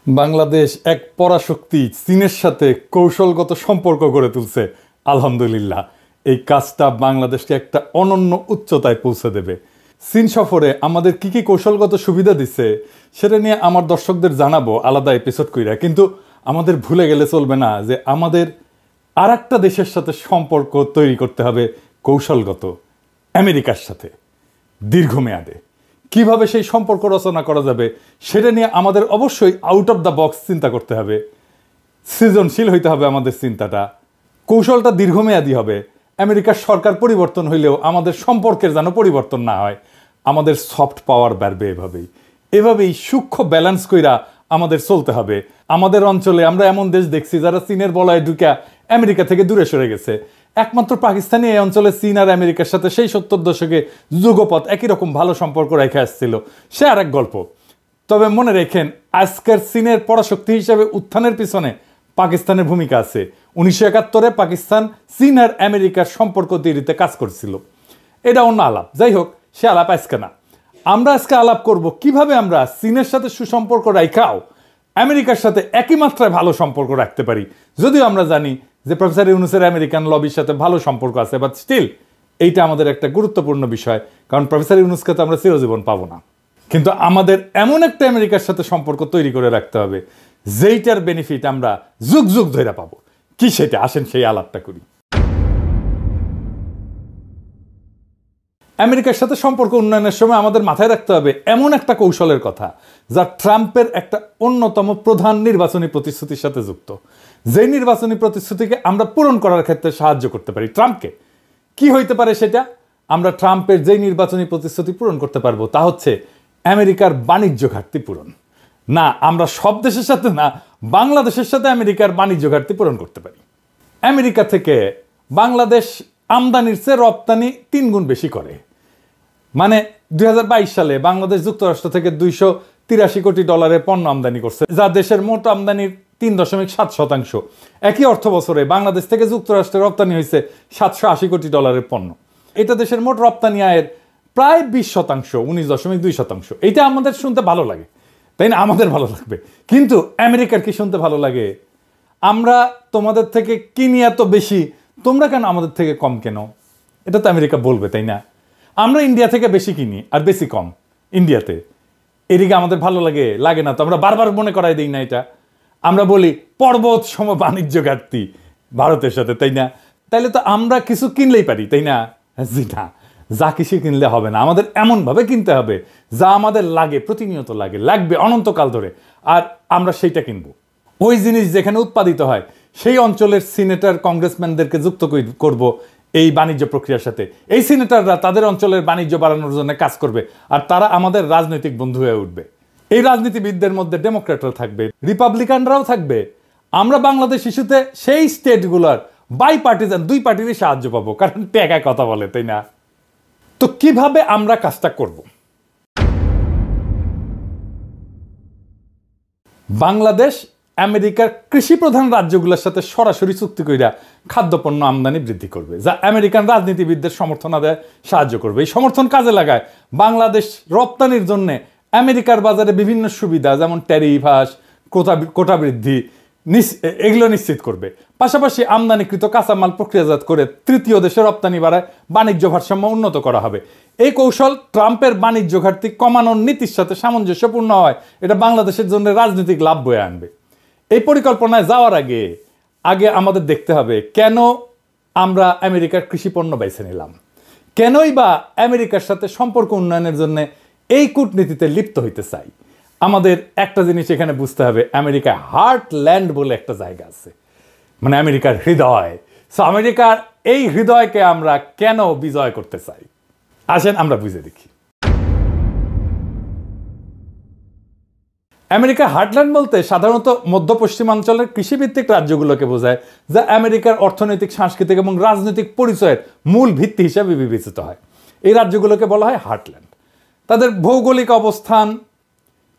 বাংলাদেশ এক পরাশক্তি চীনের সাথে কৌশলগত সম্পর্ক গড়ে তুলছে। আলহামদুলিল্লাহ, এই কাজটা বাংলাদেশকে একটা অনন্য উচ্চতায় পৌঁছে দেবে। চীন সফরে আমাদের কি কি কৌশলগত সুবিধা দিচ্ছে সেটা নিয়ে আমার দর্শকদের জানাবো আলাদা এপিসোড কইরা, কিন্তু আমাদের ভুলে গেলে চলবে না যে আমাদের আর একটা দেশের সাথে সম্পর্ক তৈরি করতে হবে কৌশলগত, আমেরিকার সাথে দীর্ঘমেয়াদে। কিভাবে সেই সম্পর্ক রচনা করা যাবে সেটা নিয়ে আমাদের অবশ্যই আউট অফ দ্য বক্স চিন্তা করতে হবে, সৃজনশীল হইতে হবে আমাদের চিন্তাটা। কৌশলটা দীর্ঘমেয়াদী হবে। আমেরিকার সরকার পরিবর্তন হইলেও আমাদের সম্পর্কের যেন পরিবর্তন না হয়, আমাদের সফট পাওয়ার বাড়বে। এভাবেই সূক্ষ্ম ব্যালেন্স কইরা আমাদের চলতে হবে। আমাদের অঞ্চলে আমরা এমন দেশ দেখছি যারা চীনের বলয়ে ঢুকা আমেরিকা থেকে দূরে সরে গেছে। একমাত্র পাকিস্তানি এই অঞ্চলে চীন আর আমেরিকার সাথে সেই 70 দশকে যুগপৎ একই রকম ভালো সম্পর্ক রেখে আসছিল, সে আর এক গল্প। তবে মনে রেখেন, আজকের চীনের পরাশক্তি হিসেবে উত্থানের পিছনে পাকিস্তানের ভূমিকা আছে। 1971-এ পাকিস্তান চীন আর আমেরিকার সম্পর্ক তৈরিতে কাজ করছিল। এটা অন্য আলাপ, যাই হোক, সে আলাপ আজকে না। আমরা আজকে আলাপ করব কিভাবে আমরা চীনের সাথে সুসম্পর্ক রাখাও আমেরিকার সাথে একই মাত্রায় ভালো সম্পর্ক রাখতে পারি। যদিও আমরা জানি যে প্রফেসর ইউনূসের আমেরিকান লবির সাথে ভালো সম্পর্ক আছে, বাট স্টিল এইটা আমাদের একটা গুরুত্বপূর্ণ বিষয়, কারণ প্রফেসর ইউনূসকে তো আমরা চিরজীবন পাবো না। কিন্তু আমাদের এমন একটা আমেরিকার সাথে সম্পর্ক তৈরি করে রাখতে হবে যেইটার বেনিফিট আমরা যুগ যুগ ধরে পাবো। কি সেটা? আসেন সেই আলাপটা করি। আমেরিকার সাথে সম্পর্ক উন্নয়নের সময় আমাদের মাথায় রাখতে হবে এমন একটা কৌশলের কথা যা ট্রাম্পের একটা অন্যতম প্রধান নির্বাচনী প্রতিশ্রুতির সাথে যুক্ত। যেই নির্বাচনী প্রতিশ্রুতিকে আমরা পূরণ করার ক্ষেত্রে সাহায্য করতে পারি ট্রাম্পকে। কি হইতে পারে সেটা? আমরা ট্রাম্পের যেই নির্বাচনী প্রতিশ্রুতি পূরণ করতে পারবো তা হচ্ছে আমেরিকার বাণিজ্য ঘাটতি পূরণ। না, আমরা সব দেশের সাথে না, বাংলাদেশের সাথে আমেরিকার বাণিজ্য ঘাটতি পূরণ করতে পারি। আমেরিকা থেকে বাংলাদেশ আমদানির চেয়ে রপ্তানি 3 গুণ বেশি করে। মানে 2022 সালে বাংলাদেশ যুক্তরাষ্ট্র থেকে $283 কোটি পণ্য আমদানি করছে, যা দেশের মোট আমদানির 3.7%। একই অর্থ বছরে বাংলাদেশ থেকে যুক্তরাষ্ট্রে রপ্তানি হয়েছে $780 কোটি পণ্য। এটা দেশের মোট রপ্তানি আয়ের প্রায় 20%, 19.2%। এটা আমাদের শুনতে ভালো লাগে, তাই না? আমাদের ভালো লাগবে, কিন্তু আমেরিকার কি শুনতে ভালো লাগে? আমরা তোমাদের থেকে কিনি এত বেশি, তোমরা কেন আমাদের থেকে কম কেন? এটা তো আমেরিকা বলবে, তাই না? আমরা ইন্ডিয়া থেকে বেশি কিনি আর বেশি কম ইন্ডিয়াতে, এদিকে আমাদের ভালো লাগে? লাগে না তো। আমরা বারবার মনে করাই দিই না এটা। আমরা বলি পর্বত সম বাণিজ্য ঘাটতি ভারতের সাথে, তাই না? তাইলে তো আমরা কিছু কিনলেই পারি, তাই না? জি না, যা কিছু কিনলে হবে না, আমাদের এমনভাবে কিনতে হবে যা আমাদের লাগে, প্রতিনিয়ত লাগবে অনন্তকাল ধরে, আর আমরা সেইটা কিনবো। ওই জিনিস যেখানে উৎপাদিত হয় সেই অঞ্চলের সিনেটর কংগ্রেসম্যানদেরকে যুক্ত করব এই বাণিজ্য প্রক্রিয়ার সাথে। এই সিনেটররা তাদের অঞ্চলের বাণিজ্য বাড়ানোর জন্য কাজ করবে, আর তারা আমাদের রাজনৈতিক বন্ধু হয়ে উঠবে। এই রাজনীতিবিদদের মধ্যে ডেমোক্র্যাটরা থাকবে, রিপাবলিকানরাও থাকবে। আমরা বাংলাদেশ ইস্যুতে সেই স্টেটগুলোর বাই পার্টিজান 2 পার্টিরই সাহায্য পাবো, কারণ টেকায় কথা বলে, তাই না? তো কিভাবে আমরা কাজটা করব? বাংলাদেশ আমেরিকার কৃষি প্রধান রাজ্যগুলোর সাথে সরাসরি চুক্তি কইরা খাদ্যপণ্য আমদানি বৃদ্ধি করবে, যা আমেরিকান রাজনীতিবিদদের সমর্থন আদায় সাহায্য করবে। এই সমর্থন কাজে লাগায় বাংলাদেশ রপ্তানির জন্য আমেরিকার বাজারে বিভিন্ন সুবিধা, যেমন ট্যারিফ হ্রাস, কোটা বৃদ্ধি, এগুলো নিশ্চিত করবে। পাশাপাশি আমদানিকৃত কাঁচামাল প্রক্রিয়াজাত করে তৃতীয় দেশে রপ্তানি বাড়ায় বাণিজ্য ভারসাম্য উন্নত করা হবে। এই কৌশল ট্রাম্পের বাণিজ্য ঘাটতি কমানোর নীতির সাথে সামঞ্জস্যপূর্ণ হয়। এটা বাংলাদেশের জন্য রাজনৈতিক লাভ বয়ে আনবে। এই পরিকল্পনায় যাওয়ার আগে আমাদের দেখতে হবে কেন আমরা আমেরিকার কৃষি পণ্য বেছে নিলাম, কেনই বা আমেরিকার সাথে সম্পর্ক উন্নয়নের জন্য এই কূটনীতিতে লিপ্ত হইতে চাই। আমাদের একটা জিনিস এখানে বুঝতে হবে, আমেরিকায় হার্টল্যান্ড বলে একটা জায়গা আছে, মানে আমেরিকার হৃদয়। সো আমেরিকার এই হৃদয়কে আমরা কেন বিজয় করতে চাই, আসেন আমরা বুঝে দেখি। আমেরিকার হার্টল্যান্ড বলতে সাধারণত মধ্য পশ্চিমাঞ্চলের কৃষিভিত্তিক রাজ্যগুলোকে বোঝায়, যা আমেরিকার অর্থনৈতিক, সাংস্কৃতিক এবং রাজনৈতিক পরিচয়ের মূল ভিত্তি হিসেবে বিবেচিত হয়। এই রাজ্যগুলোকে বলা হয় হার্টল্যান্ড। তাদের ভৌগোলিক অবস্থান,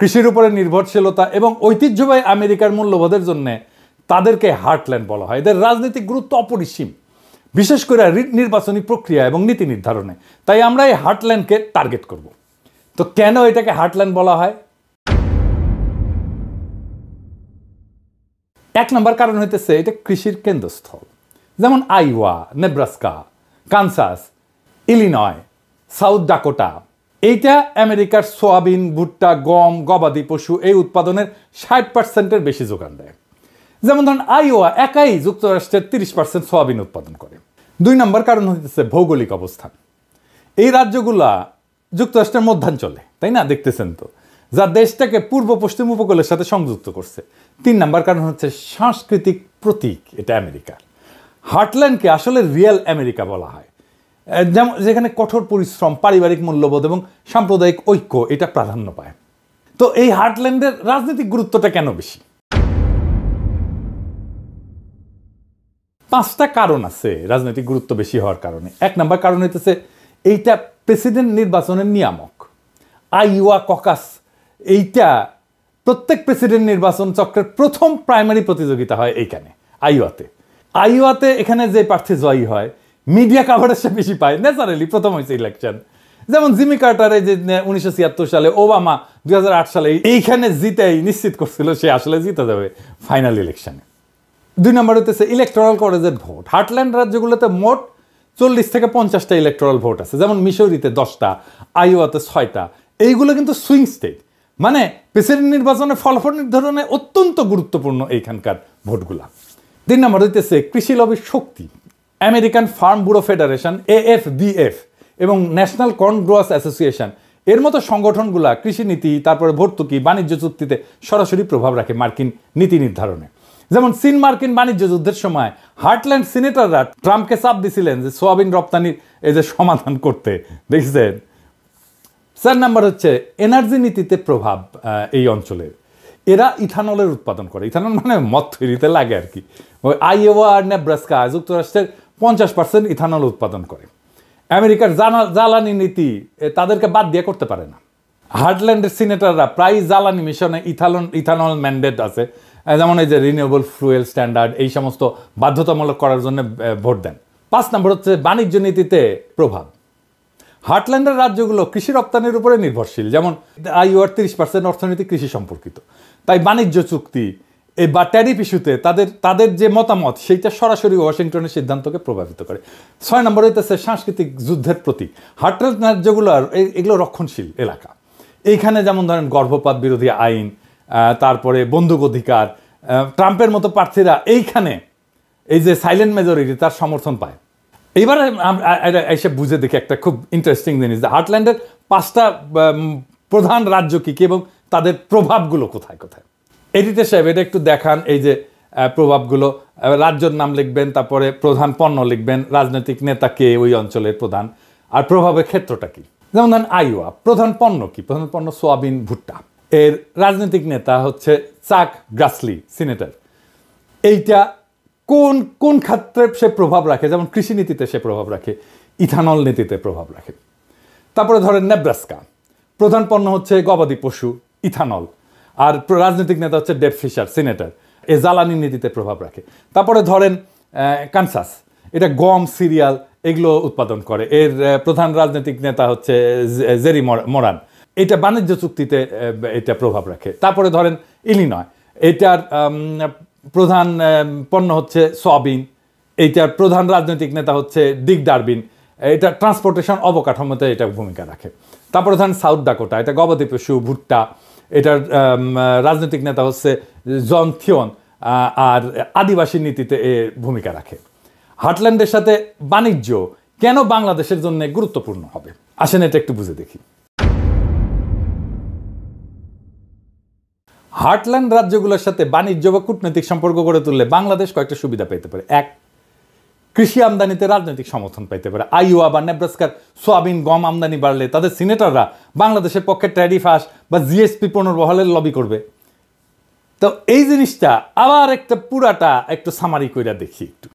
কৃষির উপরে নির্ভরশীলতা এবং ঐতিহ্যবাহী আমেরিকার মূল্যবোধের জন্য তাদেরকে হার্টল্যান্ড বলা হয়। এদের রাজনৈতিক গুরুত্ব অপরিসীম, বিশেষ করে নির্বাচনী প্রক্রিয়া এবং নীতি নির্ধারণে। তাই আমরা এই হার্টল্যান্ডকে টার্গেট করব। তো কেন এটাকে হার্টল্যান্ড বলা হয়? এক নম্বর কারণ হইতেছে এটা কৃষির কেন্দ্রস্থল, যেমন আইওয়া, Nebraska, Kansas, Illinois, south Dakota. এইটা আমেরিকার সোয়াবিন, ভুট্টা, গম, গবাদি পশু এই উৎপাদনের 60%-এর বেশি যোগান দেয়। যেমন ধরুন আইওয়া একাই যুক্তরাষ্ট্রের 30% সোয়াবিন উৎপাদন করে। 2 নম্বর কারণ হচ্ছে ভৌগোলিক অবস্থান। এই রাজ্যগুলা যুক্তরাষ্ট্রের মধ্যাঞ্চলে, তাই না, দেখতেছেন তো, যা দেশটাকে পূর্ব পশ্চিম উপকূলের সাথে সংযুক্ত করছে। 3 নম্বর কারণ হচ্ছে সাংস্কৃতিক প্রতীক। এটা আমেরিকার হার্টল্যান্ডকে আসলে রিয়েল আমেরিকা বলা হয়, যেমন যেখানে কঠোর পরিশ্রম, পারিবারিক মূল্যবোধ এবং সাম্প্রদায়িক ঐক্য এটা প্রাধান্য পায়। তো এই হার্টল্যান্ডের রাজনৈতিক গুরুত্বটা কেন বেশি? 5টা কারণ আছে রাজনৈতিক গুরুত্ব বেশি হওয়ার কারণে। 1 নম্বর কারণ হইতেছে এইটা প্রেসিডেন্ট নির্বাচনের নিয়ামক। আইওয়া ককাস এইটা প্রত্যেক প্রেসিডেন্ট নির্বাচন চক্রের প্রথম প্রাইমারি প্রতিযোগিতা হয় এইখানে আইওয়াতে। এখানে যে প্রার্থী জয়ী হয় মিডিয়া কাভারেজ সে বেশি পায়, ন্যাচারালি প্রথম হয়েছে ইলেকশন। যেমন জিমি কার্টারে যে 1976 সালে, ওবামা 2008 সালে এইখানে জিতেই নিশ্চিত করছিল সে আসলে জিতে যাবে ফাইনাল ইলেকশনে। 2 নম্বর হইতেছে ইলেকটোরাল কলেজের ভোট। হার্টল্যান্ড রাজ্যগুলোতে মোট 40 থেকে 50টা ইলেকটোরাল ভোট আছে, যেমন মিসৌরিতে 10টা, আইওয়াতে 6টা। এইগুলো কিন্তু সুইং স্টেট, মানে প্রেসিডেন্ট নির্বাচনের ফলাফল নির্ধারণে অত্যন্ত গুরুত্বপূর্ণ এইখানকার ভোটগুলা। 3 নম্বর হইতেছে কৃষি লবির শক্তি। American farm bureau federation, AFBF, এবং ন্যাশনাল কর্ন গ্রোয়ার্স অ্যাসোসিয়েশন এর মতো সংগঠনগুলা কৃষিনীতি, তারপরে ভর্তুকি, বাণিজ্য চুক্তিতে সরাসরি প্রভাব রাখে মার্কিন নীতি নির্ধারণে। যেমন চীন মার্কিন বাণিজ্য যুদ্ধের সময় হার্টল্যান্ড সিনেটররা ট্রাম্পকে চাপ দিছিলেন যে সোয়াবিন রপ্তানির এই যে সমাধান করতে, দেখছেন। 4 নম্বর হচ্ছে এনার্জি নীতিতে প্রভাব এই অঞ্চলের। এরা ইথানলের উৎপাদন করে। ইথানল মানে মদ তৈরিতে লাগে আর কি। ওই আইওয়া আর নেব্রাস্কা যুক্তরাষ্ট্রের 50% ইথানল উৎপাদন করে। আমেরিকার জ্বালানি নীতি তাদেরকে বাদ দিয়ে করতে পারে না। হার্টল্যান্ডের সিনেটররা প্রায় জ্বালানি মিশনে ইথানল ম্যান্ডেট আছে, যেমন এই যে রিনিউয়েবল ফুয়েল স্ট্যান্ডার্ড, এই সমস্ত বাধ্যতামূলক করার জন্য ভোট দেন। 5 নম্বর হচ্ছে বাণিজ্য নীতিতে প্রভাব। হার্টল্যান্ডের রাজ্যগুলো কৃষি রপ্তানির উপরে নির্ভরশীল, যেমন আইওয়ার 30% অর্থনীতি কৃষি সম্পর্কিত। তাই বাণিজ্য চুক্তি বা ট্যারিফ ইস্যুতে তাদের যে মতামত সেইটা সরাসরি ওয়াশিংটনের সিদ্ধান্তকে প্রভাবিত করে। 6 নম্বর হইতেছে সাংস্কৃতিক যুদ্ধের প্রতীক। হার্টল্যান্ড রাজ্যগুলোর এগুলো রক্ষণশীল এলাকা। এইখানে যেমন ধরেন গর্ভপাত বিরোধী আইন, তারপরে বন্দুক অধিকার, ট্রাম্পের মতো প্রার্থীরা এইখানে এই যে সাইলেন্ট মেজরিটি তার সমর্থন পায়। এইবার এসে বুঝে দেখি একটা খুব ইন্টারেস্টিং জিনিস, যে হার্টল্যান্ডের 5টা প্রধান রাজ্য কী এবং তাদের প্রভাবগুলো কোথায় কোথায়। এডিটর সাহেব এটা একটু দেখান, এই যে প্রভাবগুলো। রাজ্যের নাম লিখবেন, তারপরে প্রধান পণ্য লিখবেন, রাজনৈতিক নেতা কে ওই অঞ্চলের প্রধান, আর প্রভাবের ক্ষেত্রটা কি। যেমন ধরেন আইওয়া, প্রধান পণ্য কি? প্রধান পণ্য সোয়াবিন, ভুট্টা। এর রাজনৈতিক নেতা হচ্ছে চাক গ্রাসলি, সিনেটর। এইটা কোন কোন ক্ষেত্রে সে প্রভাব রাখে? যেমন কৃষি নীতিতে সে প্রভাব রাখে, ইথানল নীতিতে প্রভাব রাখে। তারপরে ধরেন নেব্রাস্কা, প্রধান পণ্য হচ্ছে গবাদি পশু, ইথানল, আর রাজনৈতিক নেতা হচ্ছে ডেভ ফিশার, সিনেটর, এ জ্বালানি নীতিতে প্রভাব রাখে। তারপরে ধরেন কানসাস, এটা গম, সিরিয়াল এগুলো উৎপাদন করে, এর প্রধান রাজনৈতিক নেতা হচ্ছে জেরি মোরান, এটা বাণিজ্য চুক্তিতে এটা প্রভাব রাখে। তারপরে ধরেন ইলিনয়, এটার প্রধান পণ্য হচ্ছে সয়াবিন, এইটার প্রধান রাজনৈতিক নেতা হচ্ছে ডিক ডারবিন, এটা ট্রান্সপোর্টেশন অবকাঠামোতে এটা ভূমিকা রাখে। তারপরে ধরেন সাউথ ডাকোটা, এটা গবাদি পশু, ভুট্টা, এটার রাজনৈতিক নেতা হচ্ছে জন থিওন, আর আদিবাসী নীতিতে এ ভূমিকা রাখে। হার্টল্যান্ডের সাথে বাণিজ্য কেন বাংলাদেশের জন্য গুরুত্বপূর্ণ হবে? আসেন এটা একটু বুঝে দেখি। হার্টল্যান্ড রাজ্যগুলোর সাথে বাণিজ্য বা কূটনৈতিক সম্পর্ক গড়ে তুললে বাংলাদেশ কয়েকটা সুবিধা পেতে পারে। 1, কৃষি আমদানিতে রাজনৈতিক সমর্থন পেতে পারে। আইওয়া বা নেব্রাস্কার সোয়াবিন, গম আমদানি বাড়লে তাদের সিনেটররা বাংলাদেশের পক্ষে ট্যারিফ বা জিএসপি পুনর্বহালের লবি করবে। তো এই জিনিসটা আবার একটা পুরাটা একটু সামারি কইরা দেখি একটু।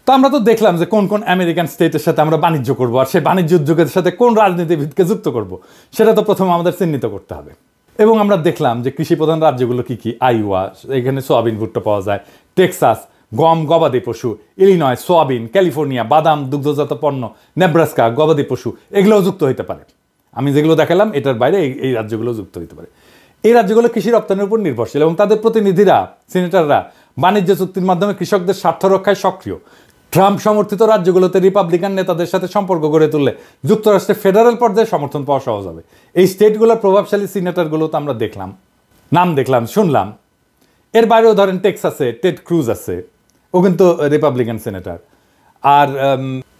তো আমরা তো দেখলাম যে কোন কোন আমেরিকান স্টেটের সাথে আমরা বাণিজ্য করবো, আর সেই বাণিজ্য উদ্যোগের সাথে কোন রাজনীতিবিদকে যুক্ত করব, সেটা তো প্রথমে আমাদের চিহ্নিত করতে হবে। এবং আমরা দেখলাম যে কৃষি প্রধান রাজ্যগুলো কি কি। আইওয়া, এখানে সোয়াবিন, ভুট্টা পাওয়া যায়। টেক্সাস, গম, গবাদি পশু। Illinois, soybean. ক্যালিফোর্নিয়া, বাদাম, দুগ্ধজাত পণ্য। নেব্রাস্কা, গবাদি পশু, এগুলোও যুক্ত হইতে পারে। আমি যেগুলো দেখালাম এটার বাইরে এই রাজ্যগুলো যুক্ত হইতে পারে। এই রাজ্যগুলো কৃষি রপ্তানির উপর নির্ভরশীল এবং তাদের প্রতিনিধিরা, সিনেটররা বাণিজ্য চুক্তির মাধ্যমে কৃষকদের স্বার্থ রক্ষায় সক্রিয়। ট্রাম্প সমর্থিত রাজ্যগুলোতে রিপাবলিকান নেতাদের সাথে সম্পর্ক গড়ে তুললে যুক্তরাষ্ট্রের ফেডারেল পর্যায়ে সমর্থন পাওয়া সহজ হবে। এই স্টেটগুলোর প্রভাবশালী সিনেটরগুলো তো আমরা নাম দেখলাম, শুনলাম। এর বাইরেও ধরেন টেক্সাসে টেড ক্রুজ আছে, ও কিন্তু রিপাবলিকান সিনেটর। আর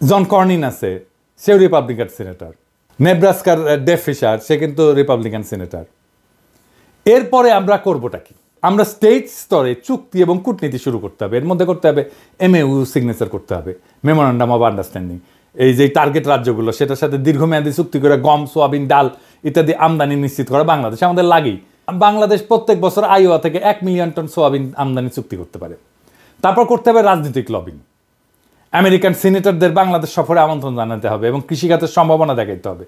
জন কর্নিন আছে, সেও রিপাবলিকান সিনেটর। নেব্রাস্কার ডেভ ফিশার, সে কিন্তু রিপাবলিকান সিনেটর। এরপরে আমরা করবোটা কি? আমরা স্টেট স্তরে চুক্তি এবং কূটনীতি শুরু করতে হবে। এর মধ্যে করতে হবে MOU সিগনেচার করতে হবে, মেমোরান্ডাম অফ আন্ডারস্ট্যান্ডিং। এই যে টার্গেট রাজ্যগুলো, সেটার সাথে দীর্ঘমেয়াদী চুক্তি করে গম, সোয়াবিন, ডাল ইত্যাদি আমদানি নিশ্চিত করা বাংলাদেশ আমাদের লাগেই। বাংলাদেশ প্রত্যেক বছর আইওয়া থেকে 1 মিলিয়ন টন সোয়াবিন আমদানি চুক্তি করতে পারে। তারপর করতে হবে রাজনৈতিক লবিং। আমেরিকান সিনেটরদের বাংলাদেশ সফরে আমন্ত্রণ জানাতে হবে এবং কৃষিখাতের সম্ভাবনা দেখাইতে হবে।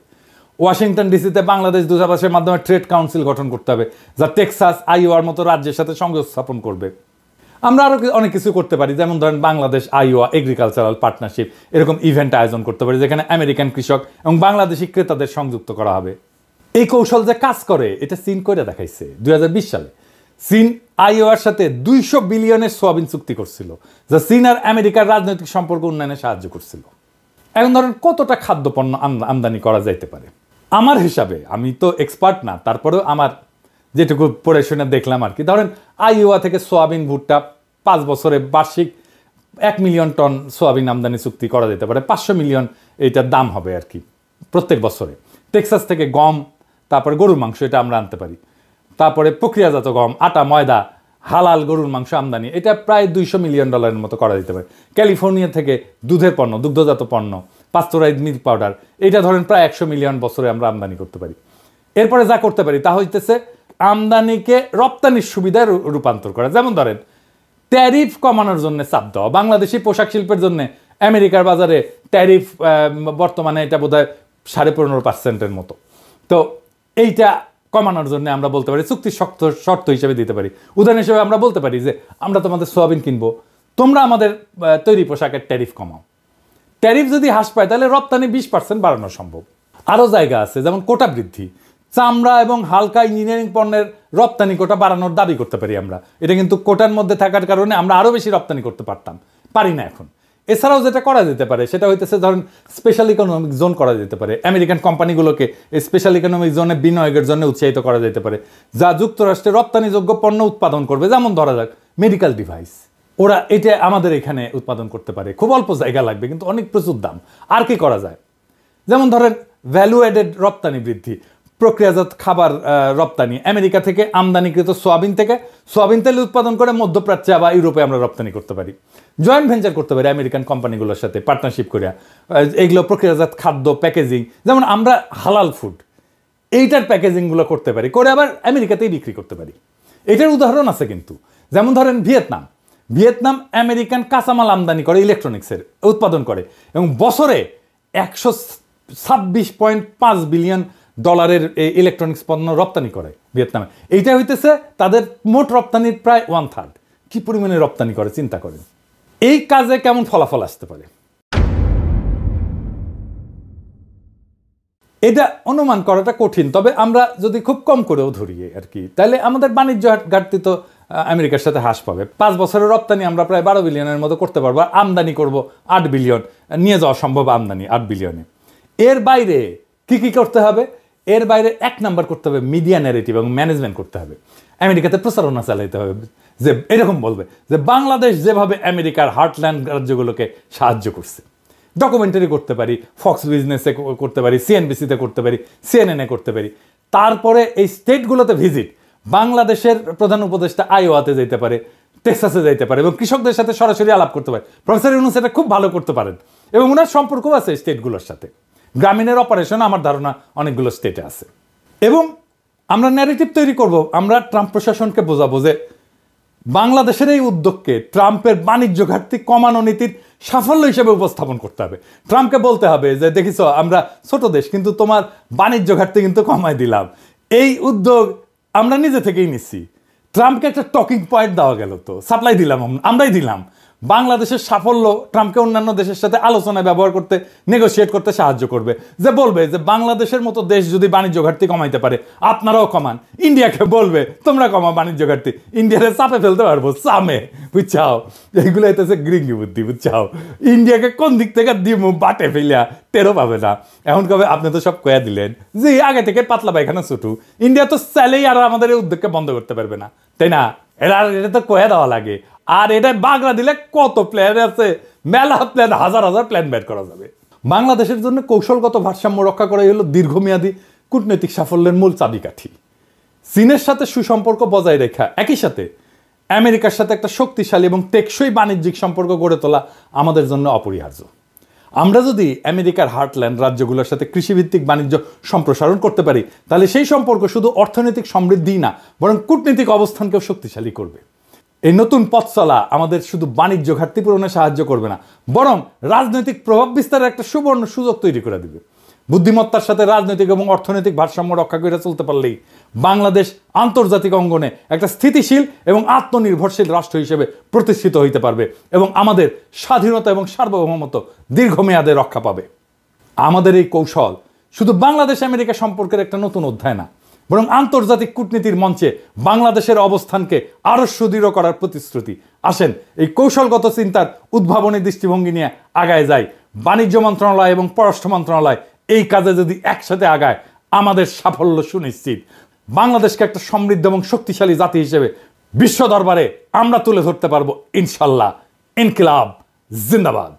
ওয়াশিংটন ডিসিতে বাংলাদেশ দূতাবাসের মাধ্যমে ট্রেড কাউন্সিল গঠন করতে হবে, যা টেক্সাস, আইওয়ার মতো রাজ্যের সাথে সংযোগ স্থাপন করবে। আমরা আরও অনেক কিছু করতে পারি, যেমন ধরেন বাংলাদেশ আইওয়া এগ্রিকালচারাল পার্টনারশিপ, এরকম ইভেন্ট আয়োজন করতে পারি যেখানে আমেরিকান কৃষক এবং বাংলাদেশি ক্রেতাদের সংযুক্ত করা হবে। এই কৌশল যে কাজ করে এটা চীন করে দেখাইছে। 2020 সালে চীন আইওয়ার সাথে 200 বিলিয়নের সোয়াবিন চুক্তি করছিল, যা চীন আর আমেরিকার রাজনৈতিক সম্পর্ক উন্নয়নে সাহায্য করছিল। এখন ধরেন কতটা খাদ্যপণ্য আমদানি করা যাইতে পারে? আমার হিসাবে, আমি তো এক্সপার্ট না, তারপরেও আমার যেটুকু পড়ে শুনে দেখলাম আর কি, ধরেন আইওয়া থেকে সোয়াবিন, ভুট্টা 5 বছরে বার্ষিক 1 মিলিয়ন টন সোয়াবিন আমদানি চুক্তি করা যেতে পারে। 500 মিলিয়ন এইটার দাম হবে আর কি প্রত্যেক বছরে। টেক্সাস থেকে গম, তারপরে গরুর মাংস, এটা আমরা আনতে পারি। তারপরে প্রক্রিয়াজাত গম, আটা, ময়দা, হালাল গরুর মাংস আমদানি, এটা প্রায় $200 মিলিয়ন মতো করা যেতে পারে। ক্যালিফোর্নিয়া থেকে দুধের পণ্য, দুগ্ধজাত পণ্য, পাস্তুরাইজড মিল্ক পাউডার, এটা ধরেন প্রায় 100 মিলিয়ন বছরে আমরা আমদানি করতে পারি। এরপরে যা করতে পারি তা হইতেছে আমদানিকে রপ্তানির সুবিধায় রূপান্তর করা। যেমন ধরেন ট্যারিফ কমানোর জন্য চাপ দেওয়া। বাংলাদেশি পোশাক শিল্পের জন্য আমেরিকার বাজারে ট্যারিফ বর্তমানে এটা বোধহয় 15.5% মতো। তো এইটা কমানোর জন্য আমরা বলতে পারি, চুক্তির শর্ত হিসেবে দিতে পারি। উদাহরণ হিসেবে আমরা বলতে পারি যে আমরা তোমাদের সোয়াবিন কিনবো, তোমরা আমাদের তৈরি পোশাকের ট্যারিফ কমাও। ট্যারিফ যদি হ্রাস পায় তাহলে রপ্তানি 20% বাড়ানো সম্ভব। আরও জায়গা আছে, যেমন কোটা বৃদ্ধি। চামড়া এবং হালকা ইঞ্জিনিয়ারিং পণ্যের রপ্তানি কোটা বাড়ানোর দাবি করতে পারি আমরা। এটা কিন্তু কোটার মধ্যে থাকার কারণে আমরা আরও বেশি রপ্তানি করতে পারি না এখন। এছাড়াও যেটা করা যেতে পারে সেটা হইতেছে ধরেন স্পেশাল ইকোনমিক জোন করা যেতে পারে। আমেরিকান কোম্পানিগুলোকে এই স্পেশাল ইকোনমিক জোনে বিনিয়োগের জন্য উৎসাহিত করা যেতে পারে, যা যুক্তরাষ্ট্রে রপ্তানিযোগ্য পণ্য উৎপাদন করবে। যেমন ধরা যাক মেডিকেল ডিভাইস, ওরা এটা আমাদের এখানে উৎপাদন করতে পারে, খুব অল্প জায়গা লাগবে কিন্তু অনেক প্রচুর দাম। আর কি করা যায়? যেমন ধরেন ভ্যালু অ্যাডেড রপ্তানি বৃদ্ধি, প্রক্রিয়াজাত খাবার রপ্তানি। আমেরিকা থেকে আমদানিকৃত সোয়াবিন থেকে সোয়াবিন তেল উৎপাদন করে মধ্যপ্রাচ্যে বা ইউরোপে আমরা রপ্তানি করতে পারি। জয়েন্ট ভেঞ্চার করতে পারি আমেরিকান কোম্পানিগুলোর সাথে পার্টনারশিপ করে, এগুলো প্রক্রিয়াজাত খাদ্য প্যাকেজিং, যেমন আমরা হালাল ফুড এইটার প্যাকেজিংগুলো করতে পারি, করে আবার আমেরিকাতেই বিক্রি করতে পারি। এটার উদাহরণ আছে কিন্তু। যেমন ধরেন ভিয়েতনাম আমেরিকান কাঁচামাল আমদানি করে, ইলেকট্রনিক্সের উৎপাদন করে এবং বছরে $126.5 বিলিয়ন ইলেকট্রনিক্স পণ্য রপ্তানি করে ভিয়েতনামে। এইটা হইতেছে তাদের মোট রপ্তানির প্রায় 1/3। কি পরিমাণে রপ্তানি করে চিন্তা করেন। এই কাজে কেমন ফলাফল আসতে পারে এটা অনুমান করাটা কঠিন, তবে আমরা যদি খুব কম করেও ধরি আর কি, তাহলে আমাদের বাণিজ্য ঘাটতি তো আমেরিকার সাথে হ্রাস পাবে। 5 বছরের রপ্তানি আমরা প্রায় 12 বিলিয়নের মতো করতে পারবো, আমদানি করব 8 বিলিয়ন, নিয়ে যাওয়া সম্ভব আমদানি 8 বিলিয়নে। এর বাইরে কি করতে হবে? এর বাইরে 1 নাম্বার করতে হবে মিডিয়া ন্যারেটিভ এবং ম্যানেজমেন্ট করতে হবে। আমেরিকাতে প্রচারণা চালাইতে হবে যে এরকম বলবে যে বাংলাদেশ যেভাবে আমেরিকার হার্টল্যান্ড রাজ্যগুলোকে সাহায্য করছে। ডকুমেন্টারি করতে পারি, ফক্স বিজনেসে করতে পারি, সিএনবিসিতে করতে পারি, সিএনএনে করতে পারি। তারপরে এই স্টেটগুলোতে ভিজিট, বাংলাদেশের প্রধান উপদেষ্টা আইওয়াতে যেতে পারে, টেক্সাসে যেতে পারে এবং কৃষকদের সাথে সরাসরি আলাপ করতে পারে। প্রফেসর ইউনূস এটা খুব ভালো করতে পারেন এবং ওনার সম্পর্কও আছে স্টেটগুলোর সাথে। গ্রামীণের অপারেশন আমার ধারণা অনেকগুলো স্টেটে আছে। এবং আমরা ন্যারেটিভ তৈরি করব, আমরা ট্রাম্প প্রশাসনকে বোঝাবো যে বাংলাদেশের এই উদ্যোগকে ট্রাম্পের বাণিজ্য ঘাটতি কমানো নীতির সাফল্য হিসেবে উপস্থাপন করতে হবে। ট্রাম্পকে বলতে হবে যে দেখিস আমরা ছোট দেশ কিন্তু তোমার বাণিজ্য ঘাটতি কিন্তু কমায় দিলাম, এই উদ্যোগ আমরা নিজে থেকেই নিচ্ছি। ট্রাম্পকে একটা টকিং পয়েন্ট দেওয়া গেল, তো সাপ্লাই দিলাম, আমরাই দিলাম। বাংলাদেশের সাফল্য ট্রাম্পকে অন্যান্য দেশের সাথে আলোচনায় ব্যবহার করতে, নেগোশিয়েট করতে সাহায্য করবে, যে বলবে যে বাংলাদেশের মতো দেশ যদি বাণিজ্য ঘাটতি কমাইতে পারে আপনারাও কমান। ইন্ডিয়াকে বলবে তোমরা কমা বাণিজ্য ঘাটতি, ইন্ডিয়ারে চাপে ফেলতে পারবো চামে, বুঝছাও? এইগুলো হইতেছে গ্রিঙ্গি বুদ্ধি, বুঝছাও? ইন্ডিয়াকে কোন দিক থেকে দিমু বাটে ফেলিয়া টেরও পাবে না। এখন কবে আপনি তো সব কয়া দিলেন যে আগে থেকে পাতলা পায়খানা ছুটু, ইন্ডিয়া তো চাইলেই আর আমাদের এই উদ্যোগকে বন্ধ করতে পারবে না, তাই না? এটা তো কয়া দেওয়া লাগে। আর এটা বাগড়া দিলে কত প্ল্যান আছে, মেলা প্ল্যান, হাজার হাজার প্ল্যান বের করা যাবে। বাংলাদেশের জন্য কৌশলগত ভারসাম্য রক্ষা করাই হলো দীর্ঘমেয়াদী কূটনৈতিক সাফল্যের মূল চাবিকাঠি। চীনের সাথে সুসম্পর্ক বজায় রেখা, একই সাথে আমেরিকার সাথে একটা শক্তিশালী এবং টেকসই বাণিজ্যিক সম্পর্ক গড়ে তোলা আমাদের জন্য অপরিহার্য। আমরা যদি আমেরিকার হার্টল্যান্ড রাজ্যগুলোর সাথে কৃষিভিত্তিক বাণিজ্য সম্প্রসারণ করতে পারি, তাহলে সেই সম্পর্ক শুধু অর্থনৈতিক সমৃদ্ধি না, বরং কূটনৈতিক অবস্থানকেও শক্তিশালী করবে। এই নতুন পথ চলা আমাদের শুধু বাণিজ্য ঘাটতি পূরণে সাহায্য করবে না, বরং রাজনৈতিক প্রভাব বিস্তারের একটা সুবর্ণ সুযোগ তৈরি করে দিবে। বুদ্ধিমত্তার সাথে রাজনৈতিক এবং অর্থনৈতিক ভারসাম্য রক্ষা করে চলতে পারলেই বাংলাদেশ আন্তর্জাতিক অঙ্গনে একটা স্থিতিশীল এবং আত্মনির্ভরশীল রাষ্ট্র হিসেবে প্রতিষ্ঠিত হইতে পারবে এবং আমাদের স্বাধীনতা এবং সার্বভৌমত্ব দীর্ঘমেয়াদে রক্ষা পাবে। আমাদের এই কৌশল শুধু বাংলাদেশ আমেরিকা সম্পর্কের একটা নতুন অধ্যায় না, বরং আন্তর্জাতিক কূটনীতির মঞ্চে বাংলাদেশের অবস্থানকে আরও সুদৃঢ় করার প্রতিশ্রুতি। আসেন এই কৌশলগত চিন্তার উদ্ভাবনী দৃষ্টিভঙ্গি নিয়ে আগায় যাই। বাণিজ্য মন্ত্রণালয় এবং পররাষ্ট্র মন্ত্রণালয় এই কাজে যদি একসাথে আগায়, আমাদের সাফল্য সুনিশ্চিত। বাংলাদেশকে একটা সমৃদ্ধ এবং শক্তিশালী জাতি হিসেবে বিশ্ব দরবারে আমরা তুলে ধরতে পারবো ইনশাল্লাহ। ইনকিলাব জিন্দাবাদ।